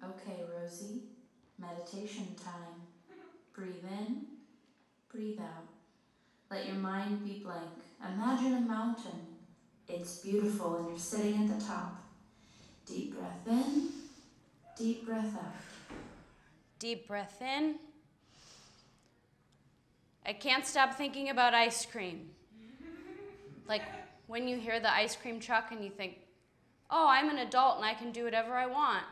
Okay, Rosie, meditation time. Breathe in, breathe out. Let your mind be blank. Imagine a mountain. It's beautiful and you're sitting at the top. Deep breath in, deep breath out. Deep breath in. I can't stop thinking about ice cream. Like when you hear the ice cream truck and you think, oh, I'm an adult and I can do whatever I want.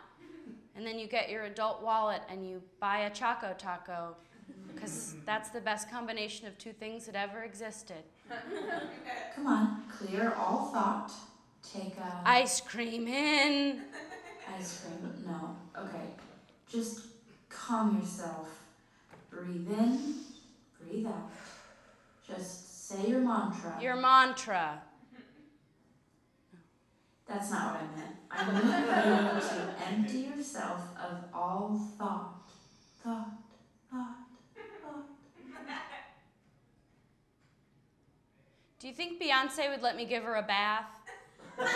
And then you get your adult wallet and you buy a Choco Taco, because that's the best combination of two things that ever existed. Come on, clear all thought. Take a... Ice cream in. Ice cream, no. Okay, just calm yourself. Breathe in, breathe out. Just say your mantra. Your mantra. That's not what I meant. I meant you to empty yourself of all thought. Thought. Do you think Beyonce would let me give her a bath? That's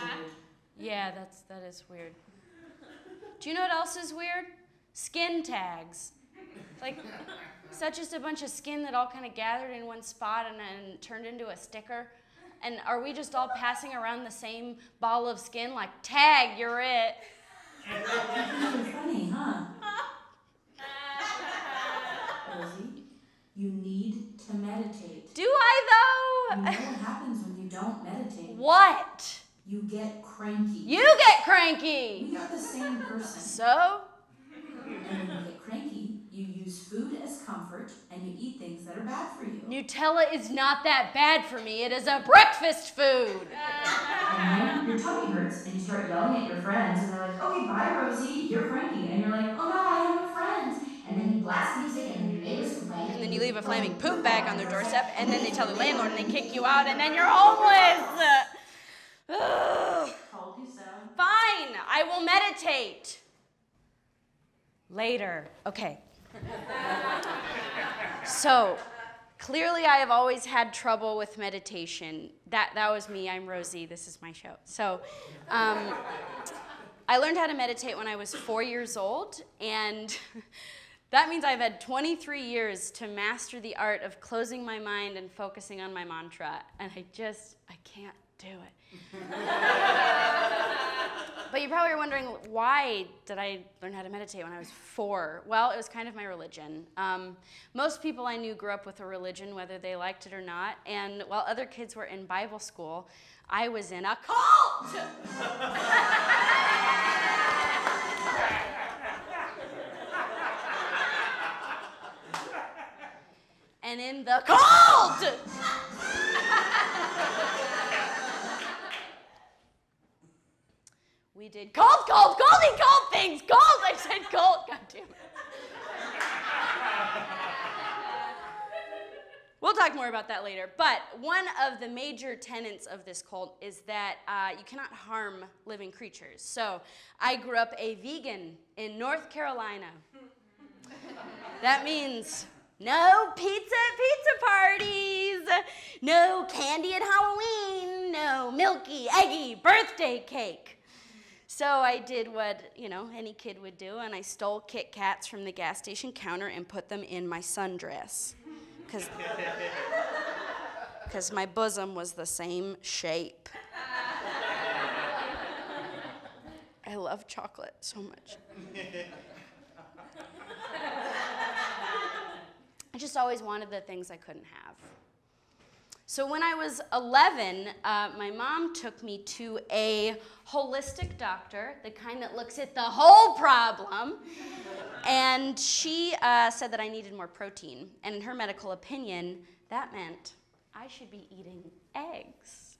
weird. Yeah, that is weird. Do you know what else is weird? Skin tags. Like, is that just a bunch of skin that all kind of gathered in one spot and turned into a sticker? And are we just all passing around the same ball of skin like, tag, you're it? You're funny, huh? Rosie, you need to meditate. Do I, though? You know what happens when you don't meditate? What? You get cranky. You get cranky! We are the same person. So? And when you get cranky, you use food as comfort, and you eat things that are bad for you. Nutella is not that bad for me. It is a breakfast food. And then your tummy hurts, and you start yelling at your friends, and they're like, okay, bye, Rosie, you're cranky. And you're like, oh no, I have no friends. And then you blast music, and your neighbors complain. And then you leave a flaming poop bag on their doorstep, and then they tell the landlord, and they kick you out, and then you're homeless. Ugh. Told you so. Fine, I will meditate. Later. Okay. So, clearly I have always had trouble with meditation. That was me. I'm Rosie. This is my show. So, I learned how to meditate when I was 4 years old, and that means I've had 23 years to master the art of closing my mind and focusing on my mantra, and I can't do it. But you probably are wondering, why did I learn how to meditate when I was 4? Well, it was kind of my religion. Most people I knew grew up with a religion, whether they liked it or not, and while other kids were in Bible school, I was in a cult! And in the cult! We did cult things, cult! I said cult, God damn it. We'll talk more about that later. But one of the major tenets of this cult is that you cannot harm living creatures. So I grew up a vegan in North Carolina. That means no pizza at pizza parties, no candy at Halloween, no milky, eggy birthday cake. So I did what, any kid would do, and I stole Kit Kats from the gas station counter and put them in my sundress. Because my bosom was the same shape. I love chocolate so much. I just always wanted the things I couldn't have. So when I was 11, my mom took me to a holistic doctor, the kind that looks at the whole problem, and she said that I needed more protein. And in her medical opinion, that meant I should be eating eggs.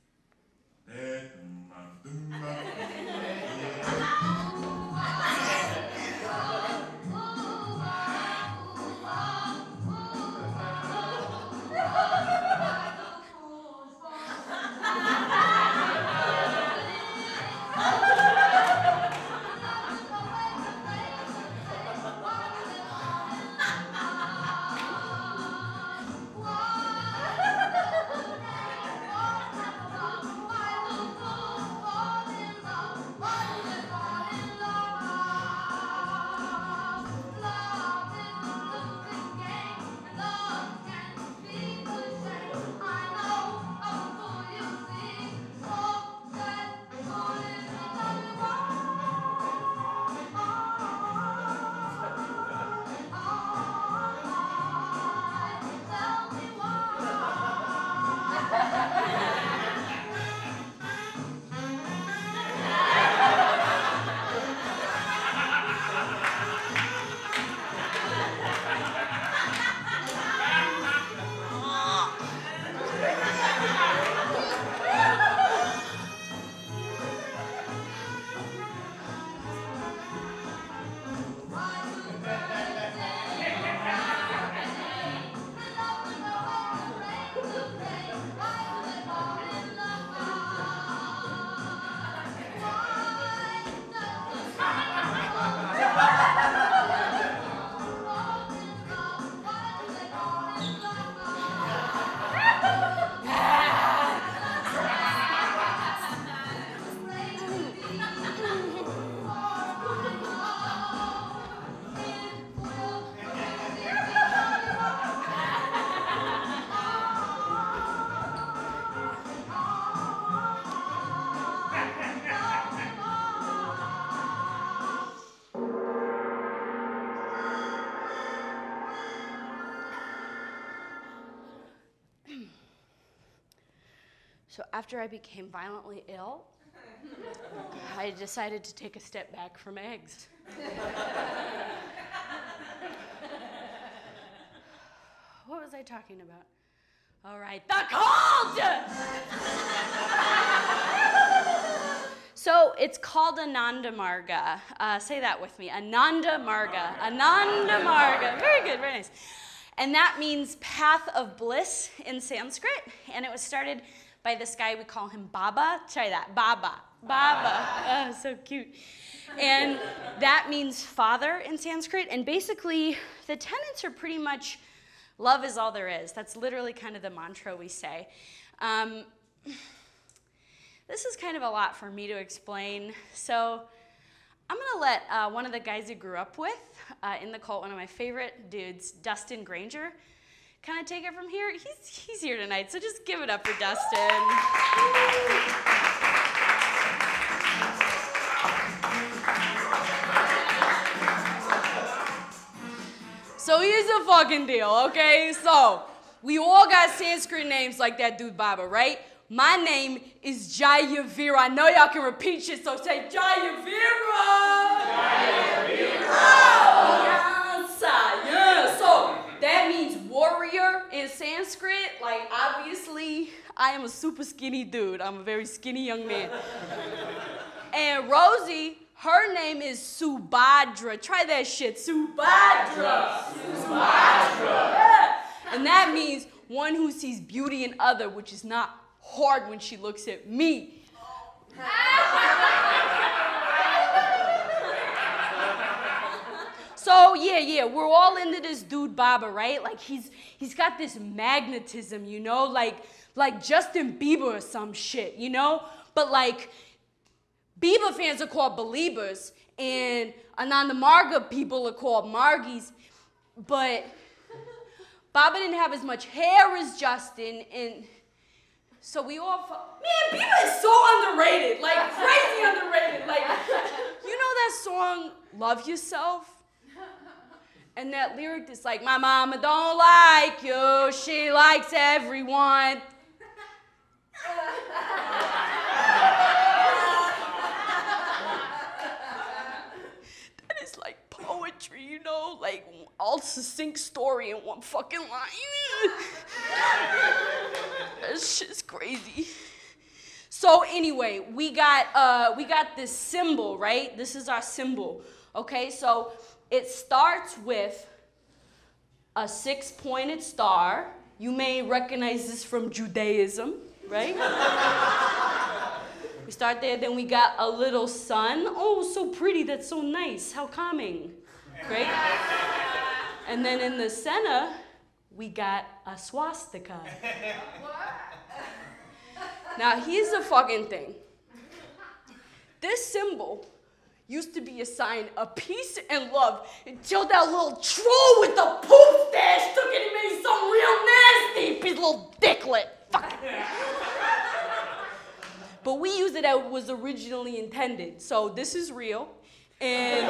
So after I became violently ill, I decided to take a step back from eggs. What was I talking about? All right, the cold! So it's called Ananda Marga. Say that with me, Ananda Marga. Ananda Marga. Very good, very nice. And that means path of bliss in Sanskrit. And it was started by this guy, we call him Baba. Try that, Baba. Baba. Oh, so cute. And that means father in Sanskrit. And basically, the tenets are pretty much love is all there is. That's literally kind of the mantra we say. This is kind of a lot for me to explain. So I'm going to let one of the guys I grew up with in the cult, one of my favorite dudes, Dustin Granger, kind of take it from here. He's here tonight, so just give it up for Dustin. So here's the fucking deal, okay? So we all got Sanskrit names like that dude Baba, right? My name is Jayavira. I know y'all can repeat shit, so say Jayavira! Jayavira! Yeah, so that means warrior in Sanskrit. Like, obviously, I am a super skinny dude. I'm a very skinny young man. And Rosie, her name is Subhadra. Try that shit, Subhadra. Subhadra. Yeah. And that means one who sees beauty in other, which is not hard when she looks at me. So yeah, we're all into this dude Baba, right? Like he's got this magnetism, you know, like Justin Bieber or some shit, you know? But like Bieber fans are called Beliebers, and Ananda Marga people are called Margies, but Baba didn't have as much hair as Justin, and so we all man, Bieber is so underrated, like crazy underrated. Like, you know that song, Love Yourself? And that lyric is like, my mama don't like you, she likes everyone. That is like poetry, you know, like all succinct story in one fucking line. That shit's crazy. So anyway, we got this symbol, right? This is our symbol. Okay, so it starts with a 6-pointed star. You may recognize this from Judaism, right? We start there, then we got a little sun. Oh, so pretty, that's so nice, how calming, right? And then in the center, we got a swastika. Now, here's the fucking thing. This symbol used to be a sign of peace and love until that little troll with the poop stash took it and made something real nasty. His little dicklet. Fuck. But we use it as it was originally intended. So this is real. And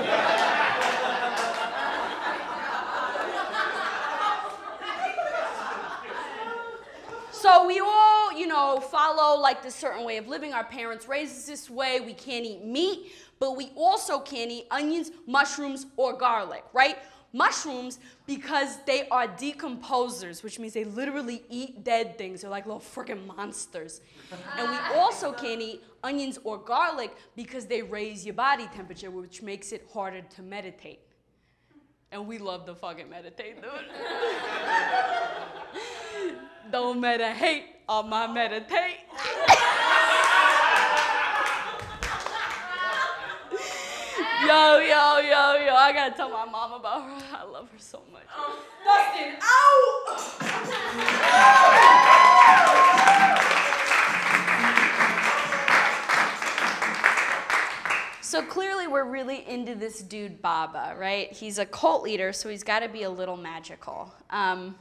so we all, you know, follow like this certain way of living. Our parents raised us this way. We can't eat meat, but we also can't eat onions, mushrooms, or garlic, right? Mushrooms, because they are decomposers, which means they literally eat dead things. They're like little freaking monsters. And we also can't eat onions or garlic because they raise your body temperature, which makes it harder to meditate. And we love to fucking meditate, dude. Don't meditate on my meditate. Yo, I gotta tell my mom about her. I love her so much. Dustin, out! So clearly we're really into this dude Baba, right? He's a cult leader, so he's gotta be a little magical. And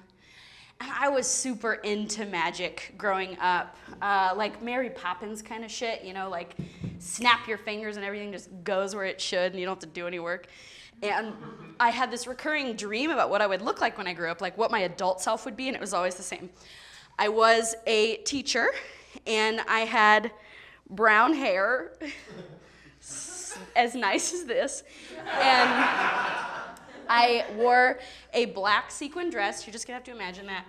I was super into magic growing up, like Mary Poppins kind of shit, you know, like snap your fingers and everything just goes where it should and you don't have to do any work. And I had this recurring dream about what I would look like when I grew up, like what my adult self would be, and it was always the same. I was a teacher, and I had brown hair, as nice as this, and I wore a black sequin dress. You're just gonna have to imagine that.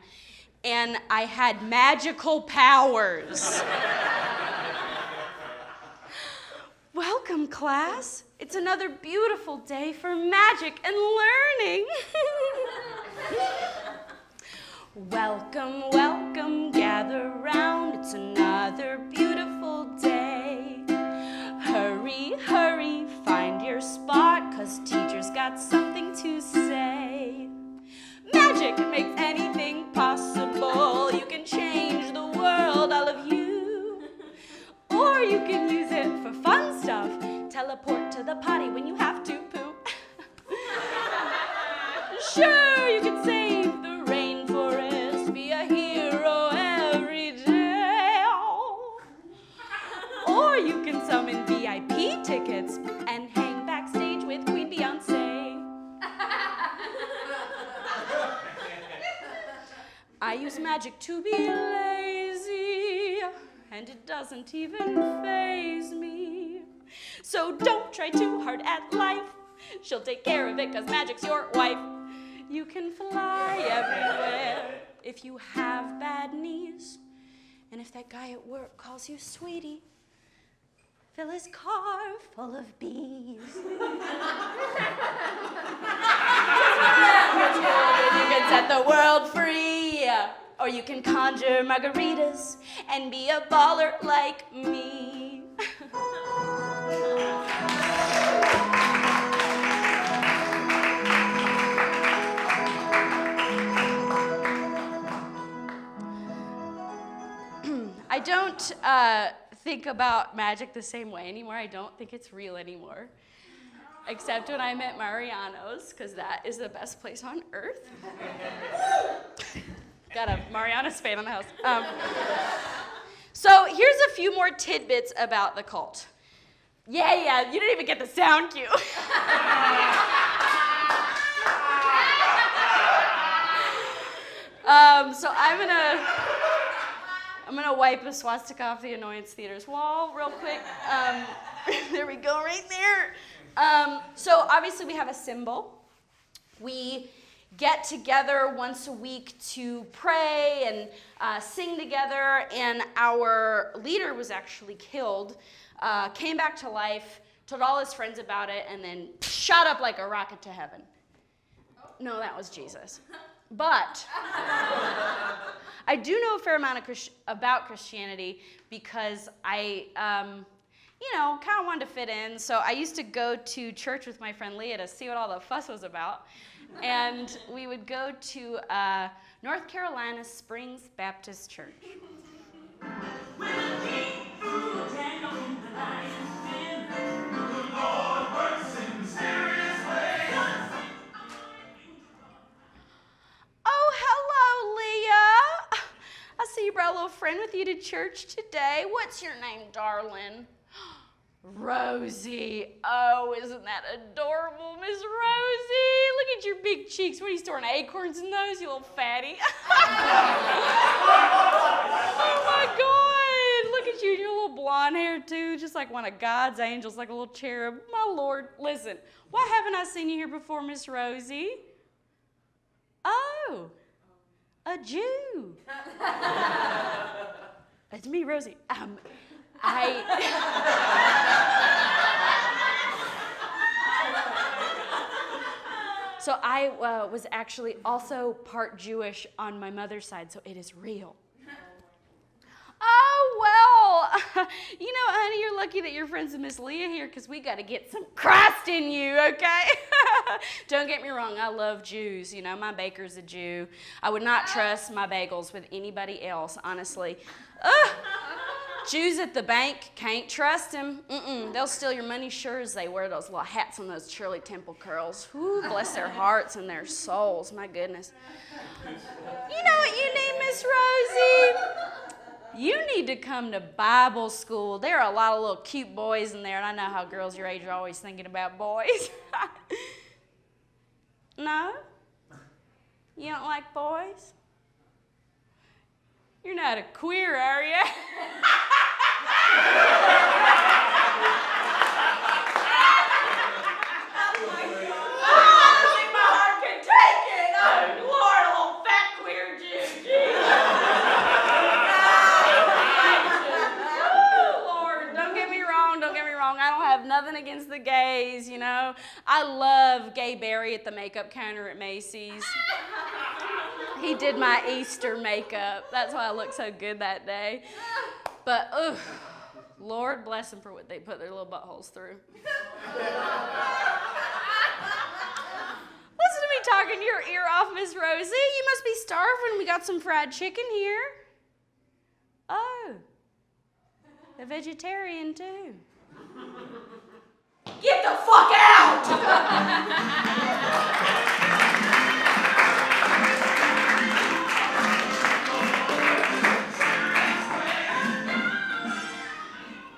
And I had magical powers. Welcome, class. It's another beautiful day for magic and learning. Welcome, welcome, gather round. It's another beautiful day. Hurry, hurry, find your spot, 'cause teacher's got something to say. Magic makes anything possible. You can change the world, all of you. Or you can use it for fun stuff. Teleport to the potty when you have to poop. Sure, you can save the rainforest, be a hero every day. Or you can summon VIP tickets and hang backstage with Queen Beyonce. I use magic to be lazy, and it doesn't even faze me. So don't try too hard at life. She'll take care of it, 'cause magic's your wife. You can fly everywhere if you have bad knees. And if that guy at work calls you sweetie, fill his car full of bees. You can set the world free, or you can conjure margaritas and be a baller like me. I don't think about magic the same way anymore. I don't think it's real anymore. Except when I'm at Mariano's, because that is the best place on earth. Got a Mariano's fan in the house. So here's a few more tidbits about the cult. Yeah, you didn't even get the sound cue. So I'm gonna wipe a swastika off the Annoyance Theater's wall real quick. There we go, right there. So obviously we have a symbol. We get together once a week to pray and sing together, and our leader was actually killed, came back to life, told all his friends about it, and then shot up like a rocket to heaven. No, that was Jesus. But I do know a fair amount about Christianity because I, kind of wanted to fit in. So I used to go to church with my friend Leah to see what all the fuss was about. And we would go to North Carolina Springs Baptist Church. Oh, hello, Leah. I see you brought a little friend with you to church today. What's your name, darling? Rosie. Oh, isn't that adorable, Miss Rosie? Look at your big cheeks. What are you storing acorns in those, you little fatty? Oh my God. Look at you, your little blonde hair too, just like one of God's angels, like a little cherub. My Lord, listen, why haven't I seen you here before, Miss Rosie? Oh, a Jew. It's me, Rosie. So I was actually also part Jewish on my mother's side, so it is real. Oh, well, honey, you're lucky that you're friends with Miss Leah here, because we got to get some Christ in you, okay? Don't get me wrong, I love Jews. My baker's a Jew. I would not trust my bagels with anybody else, honestly. Jews at the bank, can't trust them. They'll steal your money sure as they wear those little hats and those Shirley Temple curls. Ooh, bless their hearts and their souls, my goodness. You know what you need, Miss Rosie? You need to come to Bible school. There are a lot of little cute boys in there, and I know how girls your age are always thinking about boys. No? You don't like boys? You're not a queer, are you? Nothing against the gays, you know. I love Gay Barry at the makeup counter at Macy's. He did my Easter makeup. That's why I looked so good that day. But, ugh, Lord bless them for what they put their little buttholes through. Listen to me talking your ear off, Miss Rosie. You must be starving. We got some fried chicken here. Oh, a vegetarian too. Get the fuck out!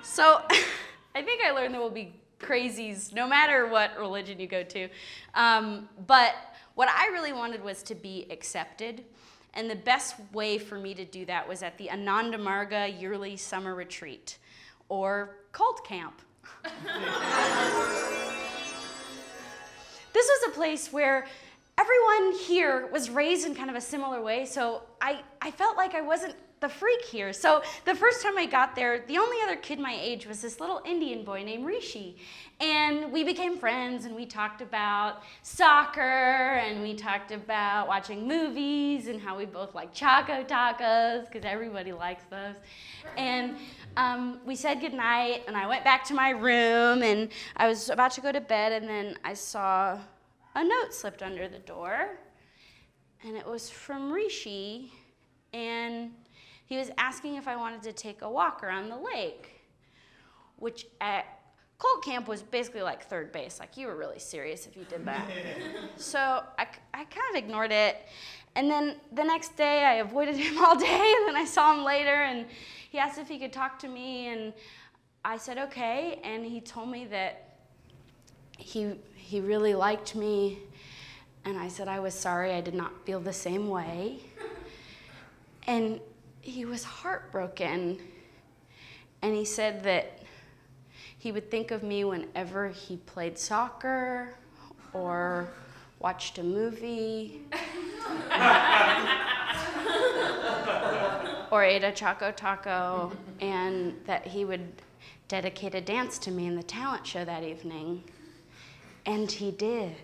So, I think I learned there will be crazies no matter what religion you go to. But what I really wanted was to be accepted. And the best way for me to do that was at the Anandamarga yearly summer retreat, or cult camp. This was a place where everyone here was raised in kind of a similar way, so I felt like I wasn't the freak here. So the first time I got there, the only other kid my age was this little Indian boy named Rishi. And we became friends, and we talked about soccer, and we talked about watching movies, and how we both like Choco Tacos, because everybody likes those. And we said goodnight, and I went back to my room, and I was about to go to bed, and then I saw a note slipped under the door, and it was from Rishi, and he was asking if I wanted to take a walk around the lake, which at cult camp was basically like third base. Like, you were really serious if you did that. So I kind of ignored it. And then the next day, I avoided him all day, and then I saw him later, and he asked if he could talk to me, and I said okay, and he told me that he really liked me, and I said I was sorry I did not feel the same way. And he was heartbroken, and he said that he would think of me whenever he played soccer or watched a movie or ate a Choco Taco, and that he would dedicate a dance to me in the talent show that evening. And he did.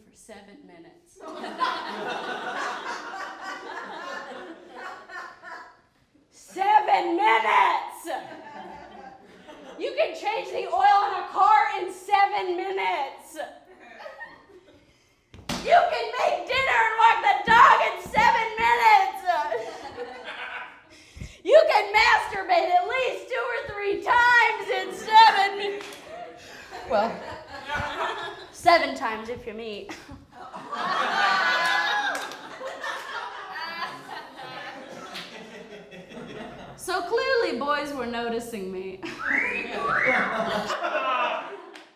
For 7 minutes. 7 minutes! You can change the oil in a car in 7 minutes. You can make dinner and walk the dog in 7 minutes. You can masturbate at least 2 or 3 times in 7. Well, 7 times if you meet. clearly boys were noticing me.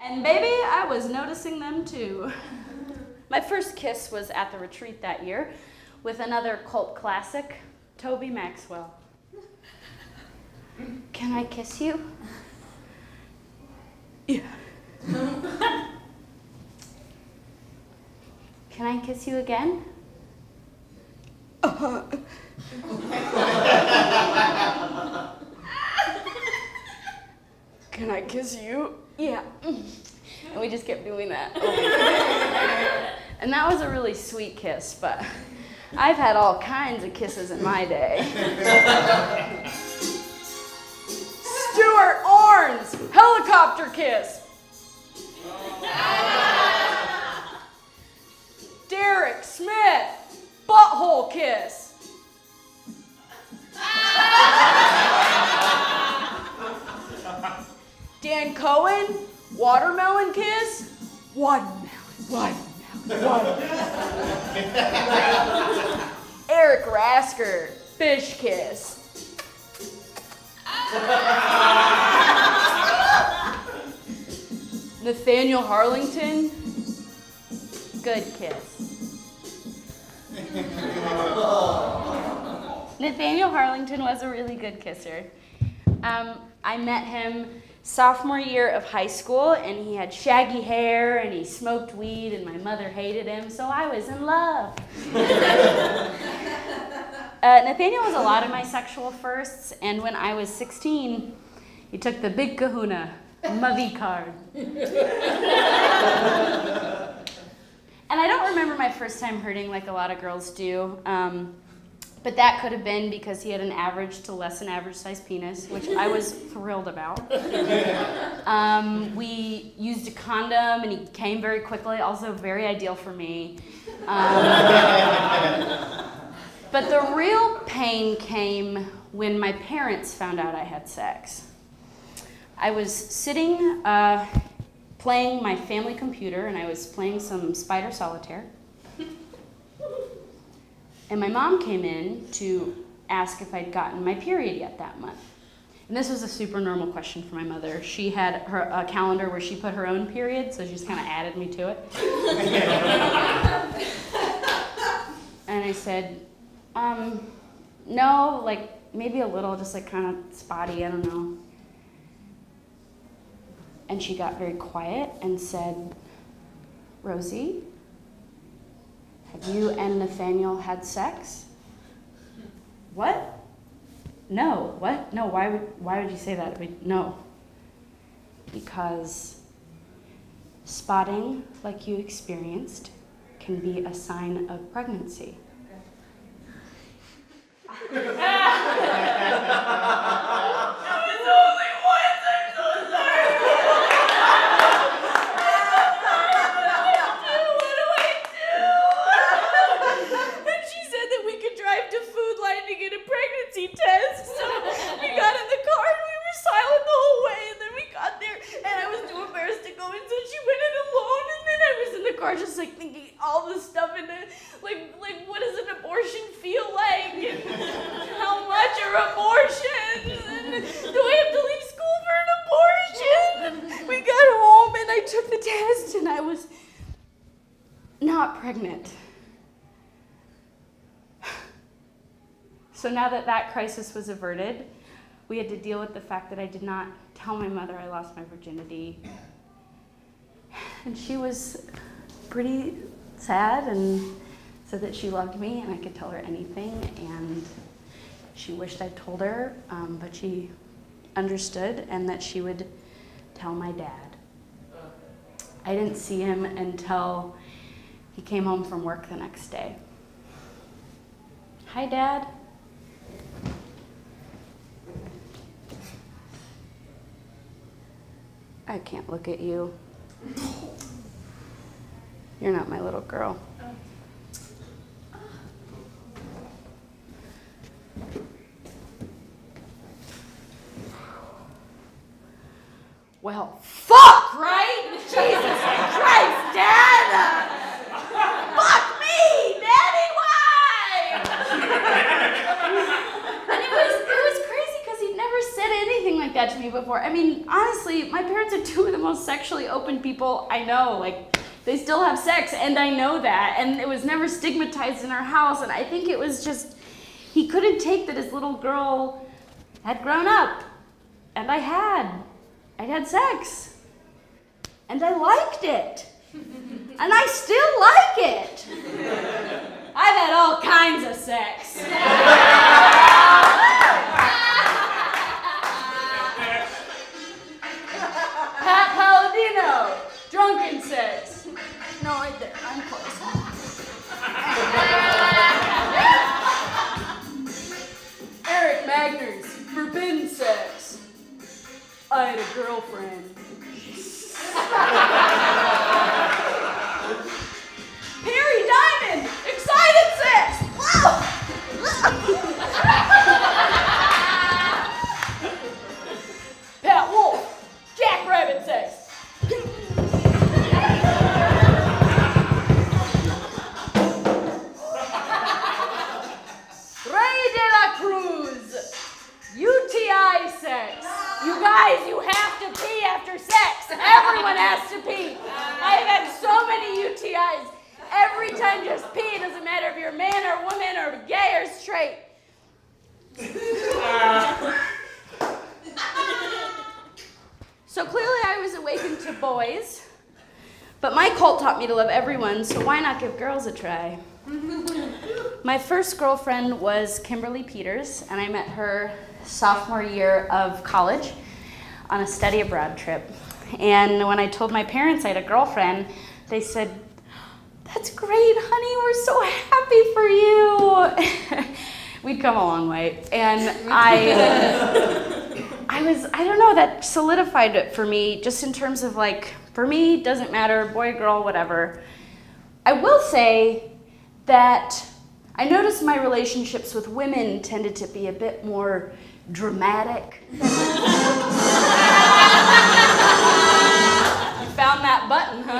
And baby, I was noticing them too. My first kiss was at the retreat that year with another cult classic, Toby Maxwell. Can I kiss you? Yeah. Can I kiss you again? Can I kiss you? Yeah. And we just kept doing that. And that was a really sweet kiss, but I've had all kinds of kisses in my day. Stuart Orns, helicopter kiss. Derek Smith, butthole kiss. Dan Cohen, watermelon kiss. Watermelon. Eric Rasker, fish kiss. Nathaniel Harlington, good kiss. Nathaniel Harlington was a really good kisser. I met him sophomore year of high school, and he had shaggy hair, and he smoked weed, and my mother hated him, so I was in love. Nathaniel was a lot of my sexual firsts, and when I was 16, he took the big kahuna, my V card. And I don't remember my first time hurting like a lot of girls do, but that could have been because he had an average to less than average sized penis, which I was thrilled about. We used a condom and he came very quickly, also very ideal for me. But the real pain came when my parents found out I had sex. I was sitting playing my family computer, and I was playing some Spider Solitaire. And my mom came in to ask if I'd gotten my period yet that month. And this was a super normal question for my mother. She had a calendar where she put her own period, so she just kind of added me to it. And I said, no, like maybe a little, just like kind of spotty, I don't know. And she got very quiet and said, Rosie, have you and Nathaniel had sex? What? No. What? No, why would you say that? No. Because spotting, like you experienced, can be a sign of pregnancy. Test. So we got in the car and we were silent the whole way, and then we got there and I was too embarrassed to go in, so she went in alone, and then I was in the car just like thinking all this stuff, and like what does an abortion feel like, and how much are abortions, and do I have to leave school for an abortion? And we got home and I took the test and I was not pregnant. So now that that crisis was averted, we had to deal with the fact that I did not tell my mother I lost my virginity. And she was pretty sad and said that she loved me and I could tell her anything, and she wished I'd told her, but she understood, and that she would tell my dad. I didn't see him until he came home from work the next day. Hi, Dad. I can't look at you. You're not my little girl. Well, fuck, right? Jesus Christ, Dad! Fuck me, Daddy, why? And it was crazy because he before. I mean, honestly, my parents are two of the most sexually open people I know. Like, they still have sex, and I know that. And it was never stigmatized in our house. And I think it was just, he couldn't take that his little girl had grown up. And I'd had sex. And I liked it. And I still like it. I've had all kinds of sex. Pat Palladino, drunken sex. No, right there. I'm close. Eric Magner's forbidden sex. I had a girlfriend. Perry Diamond, excited sex. Pat Wolf, jackrabbit sex. Ray de la Cruz, UTI sex. You guys, you have to pee after sex. Everyone has to pee. I've had so many UTIs. Every time just pee. It doesn't matter if you're a man or a woman or gay or straight. So clearly I was awakened to boys, but my cult taught me to love everyone, so why not give girls a try? My first girlfriend was Kimberly Peters, and I met her sophomore year of college on a study abroad trip. And when I told my parents I had a girlfriend, they said, "That's great, honey, we're so happy for you." We'd come a long way. And I don't know, that solidified it for me, just in terms of like, for me, doesn't matter, boy, girl, whatever. I will say that I noticed my relationships with women tended to be a bit more dramatic. You found that button, huh?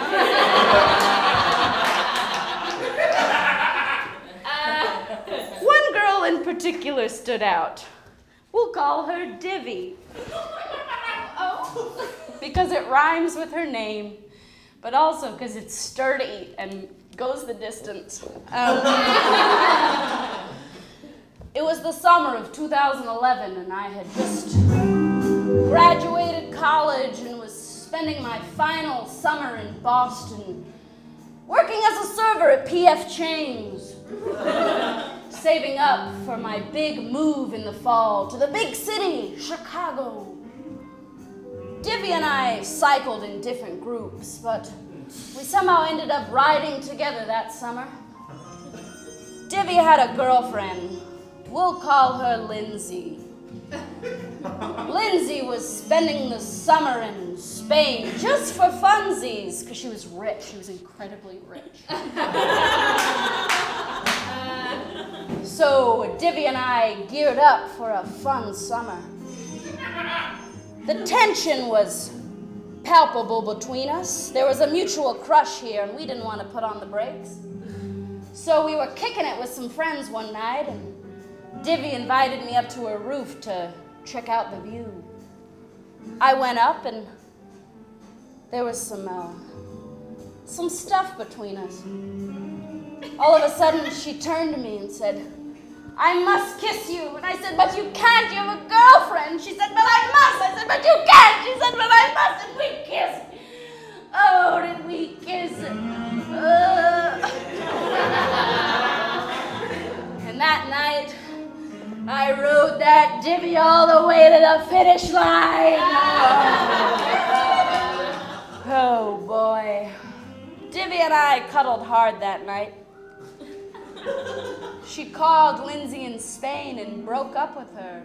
One girl in particular stood out. We'll call her Divvy. Oh. Because it rhymes with her name, but also because it's sturdy and goes the distance. It was the summer of 2011, and I had just graduated college and was spending my final summer in Boston, working as a server at P.F. Chang's, saving up for my big move in the fall to the big city, Chicago. Divvy and I cycled in different groups, but we somehow ended up riding together that summer. Divvy had a girlfriend. We'll call her Lindsay. Lindsay was spending the summer in Spain just for funsies, because she was rich. She was incredibly rich. So Divvy and I geared up for a fun summer. The tension was palpable between us. There was a mutual crush here, and we didn't want to put on the brakes. So we were kicking it with some friends one night, and Divvy invited me up to her roof to check out the view. I went up, and there was some stuff between us. All of a sudden, she turned to me and said, "I must kiss you." And I said, "But you can't, you have a girlfriend." She said, "But I must." I said, "But you can't." She said, "But I must." And we kissed. Oh, did we kiss? And that night, I rode that Divvy all the way to the finish line. Oh boy. Divvy and I cuddled hard that night. She called Lindsay in Spain and broke up with her.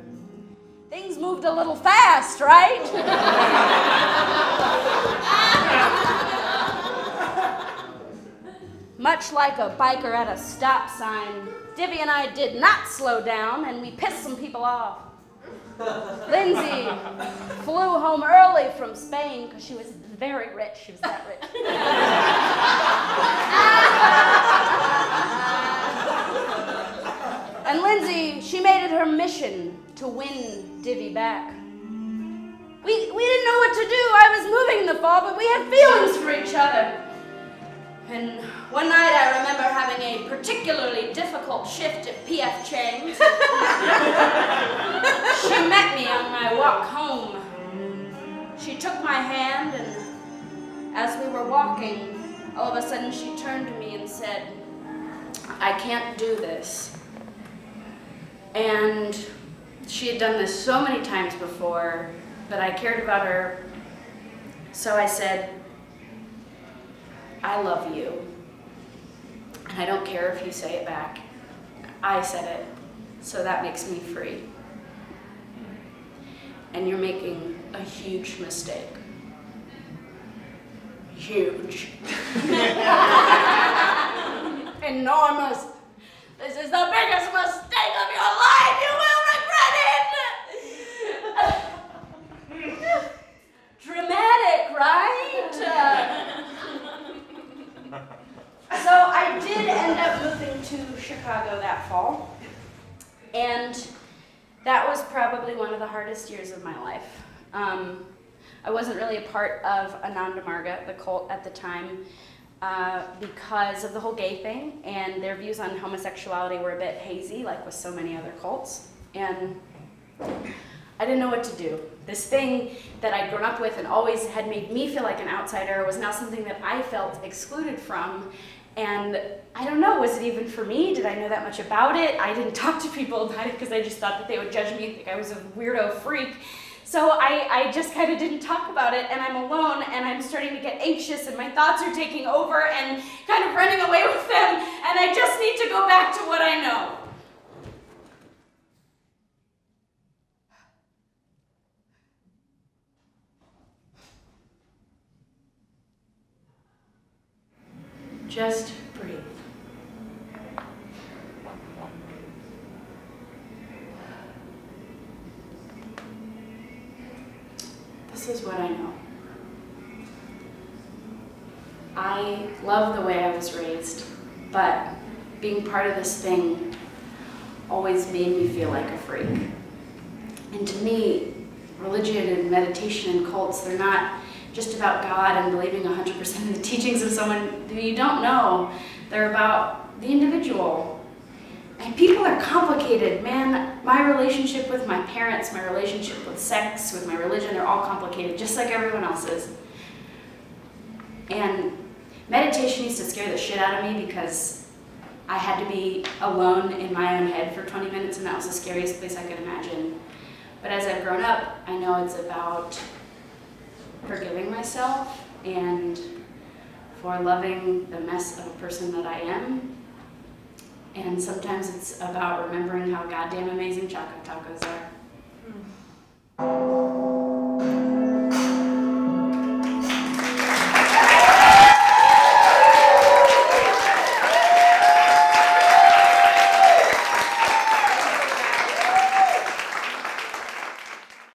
Things moved a little fast, right? Much like a biker at a stop sign, Divvy and I did not slow down, and we pissed some people off. Lindsay flew home early from Spain because she was very rich. She was that rich. And Lindsay, she made it her mission to win Divvy back. We was moving in the fall, but we had feelings for each other. And one night I remember having a particularly difficult shift at P.F. Chang's. She met me on my walk home. She took my hand, and as we were walking, all of a sudden she turned to me and said, "I can't do this." And she had done this so many times before, but I cared about her, so I said, "I love you." And I don't care if you say it back. I said it, so that makes me free. And you're making a huge mistake. Huge. Enormous. This is the biggest mistake of your life. You will regret it. Dramatic, right? So I did end up moving to Chicago that fall, and that was probably one of the hardest years of my life. I wasn't really a part of Ananda Marga, the cult, at the time, because of the whole gay thing, and their views on homosexuality were a bit hazy, like with so many other cults, and I didn't know what to do. This thing that I'd grown up with and always had made me feel like an outsider was now something that I felt excluded from. And I don't know, was it even for me? Did I know that much about it? I didn't talk to people about it because I just thought that they would judge me and think I was a weirdo freak. So I just kind of didn't talk about it, and I'm alone, and I'm starting to get anxious, and my thoughts are taking over and kind of running away with them, and I just need to go back to what I know. Just breathe. This is what I know. I love the way I was raised, but being part of this thing always made me feel like a freak. And to me, religion and meditation and cults, they're not just about God and believing 100% of the teachings of someone who you don't know. They're about the individual. And people are complicated, man. My relationship with my parents, my relationship with sex, with my religion, they're all complicated, just like everyone else's. And meditation used to scare the shit out of me because I had to be alone in my own head for 20 minutes, and that was the scariest place I could imagine. But as I've grown up, I know it's about forgiving myself and for loving the mess of a person that I am. And sometimes it's about remembering how goddamn amazing chocolate tacos are.